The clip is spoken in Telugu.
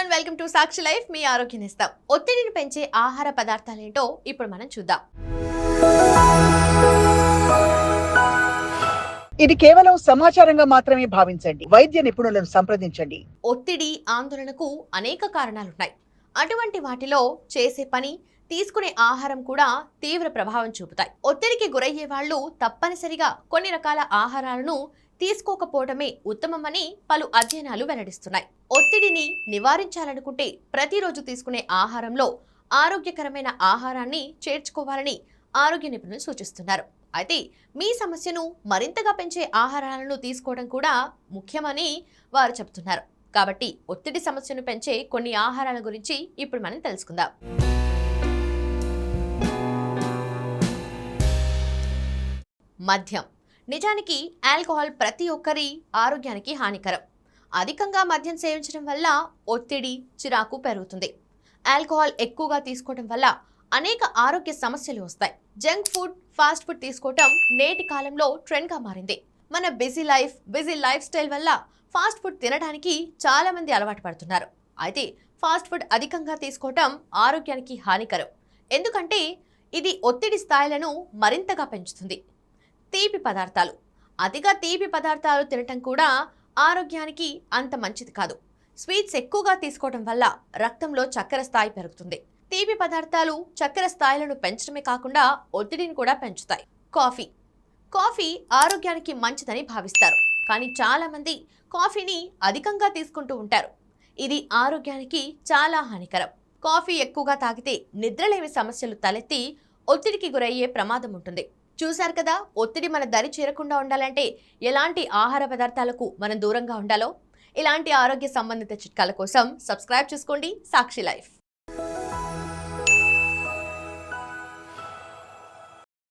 Everyone, welcome to Sakshi life. మీ ఆరోగ్యాన్ని ఇస్తాం. ఒత్తిడిని పెంచే ఆహార పదార్థాలేంటో ఇప్పుడు మనం చూద్దాం. ఇది కేవలం సమాచారంగా మాత్రమే భావించండి. వైద్య నిపుణులను సంప్రదించండి. ఒత్తిడి, ఆందోళనకు అనేక కారణాలున్నాయి. అటువంటి వాటిలో చేసే పని, తీసుకునే ఆహారం కూడా తీవ్ర ప్రభావం చూపుతాయి. ఒత్తిడికి గురయ్యే వాళ్ళు తప్పనిసరిగా కొన్ని రకాల ఆహారాలను తీసుకోకపోవడమే ఉత్తమమని పలు అధ్యయనాలు వెల్లడిస్తున్నాయి. ఒత్తిడిని నివారించాలనుకుంటే ప్రతిరోజు తీసుకునే ఆహారంలో ఆరోగ్యకరమైన ఆహారాన్ని చేర్చుకోవాలని ఆరోగ్య నిపుణులు సూచిస్తున్నారు. అయితే మీ సమస్యను మరింతగా పెంచే ఆహారాలను తీసుకోవడం కూడా ముఖ్యమని వారు చెబుతున్నారు. కాబట్టి ఒత్తిడి సమస్యను పెంచే కొన్ని ఆహారాల గురించి ఇప్పుడు మనం తెలుసుకుందాం. మద్యం. నిజానికి ఆల్కహాల్ ప్రతి ఒక్కరి ఆరోగ్యానికి హానికరం. అధికంగా మద్యం సేవించడం వల్ల ఒత్తిడి, చిరాకు పెరుగుతుంది. ఆల్కహాల్ ఎక్కువగా తీసుకోవడం వల్ల అనేక ఆరోగ్య సమస్యలు వస్తాయి. జంక్ ఫుడ్, ఫాస్ట్ ఫుడ్ తీసుకోవటం నేటి కాలంలో ట్రెండ్గా మారింది. మన బిజీ లైఫ్ స్టైల్ వల్ల ఫాస్ట్ ఫుడ్ తినడానికి చాలా మంది అలవాటు పడుతున్నారు. అయితే ఫాస్ట్ ఫుడ్ అధికంగా తీసుకోవటం ఆరోగ్యానికి హానికరం. ఎందుకంటే ఇది ఒత్తిడి స్థాయిలను మరింతగా పెంచుతుంది. తీపి పదార్థాలు. అతిగా తీపి పదార్థాలు తినటం కూడా ఆరోగ్యానికి అంత మంచిది కాదు. స్వీట్స్ ఎక్కువగా తీసుకోవడం వల్ల రక్తంలో చక్కెర స్థాయి పెరుగుతుంది. తీపి పదార్థాలు చక్కెర స్థాయిలను పెంచడమే కాకుండా ఒత్తిడిని కూడా పెంచుతాయి. కాఫీ ఆరోగ్యానికి మంచిదని భావిస్తారు. కానీ చాలా మంది కాఫీని అధికంగా తీసుకుంటూ ఉంటారు. ఇది ఆరోగ్యానికి చాలా హానికరం. కాఫీ ఎక్కువగా తాగితే నిద్రలేమి సమస్యలు తలెత్తి ఒత్తిడికి గురయ్యే ప్రమాదం ఉంటుంది. చూశారు కదా, ఒత్తిడి మన దరి చేరకుండా ఉండాలంటే ఎలాంటి ఆహార పదార్థాలకు మనం దూరంగా ఉండాలో. ఇలాంటి ఆరోగ్య సంబంధిత చిట్కాల కోసం సబ్స్క్రైబ్ చేసుకోండి సాక్షి లైఫ్.